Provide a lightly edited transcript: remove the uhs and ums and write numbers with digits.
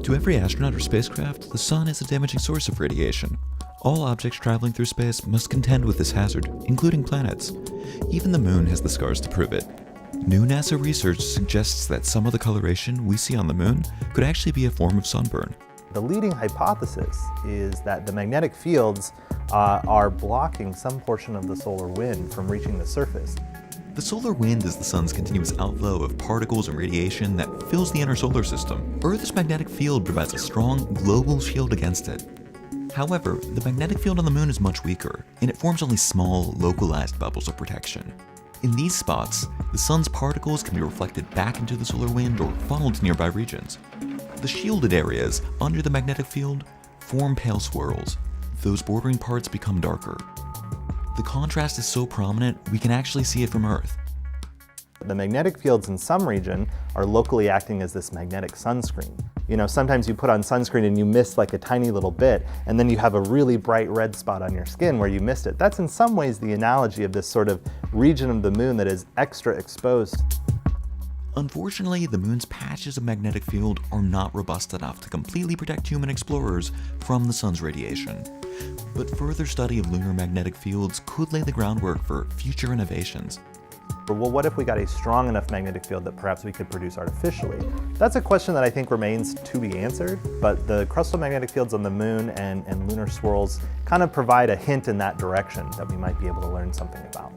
To every astronaut or spacecraft, the sun is a damaging source of radiation. All objects traveling through space must contend with this hazard, including planets. Even the moon has the scars to prove it. New NASA research suggests that some of the coloration we see on the moon could actually be a form of sunburn. The leading hypothesis is that the magnetic fields are blocking some portion of the solar wind from reaching the surface. The solar wind is the sun's continuous outflow of particles and radiation that fills the inner solar system. Earth's magnetic field provides a strong global shield against it. However, the magnetic field on the moon is much weaker, and it forms only small, localized bubbles of protection. In these spots, the sun's particles can be reflected back into the solar wind or funneled to nearby regions. The shielded areas under the magnetic field form pale swirls. Those bordering parts become darker. The contrast is so prominent, we can actually see it from Earth. The magnetic fields in some region are locally acting as this magnetic sunscreen. You know, sometimes you put on sunscreen and you miss like a tiny little bit, and then you have a really bright red spot on your skin where you missed it. That's in some ways the analogy of this sort of region of the moon that is extra exposed. Unfortunately, the moon's patches of magnetic field are not robust enough to completely protect human explorers from the sun's radiation. But further study of lunar magnetic fields could lay the groundwork for future innovations. Well, what if we got a strong enough magnetic field that perhaps we could produce artificially? That's a question that I think remains to be answered, but the crustal magnetic fields on the moon and lunar swirls kind of provide a hint in that direction that we might be able to learn something about.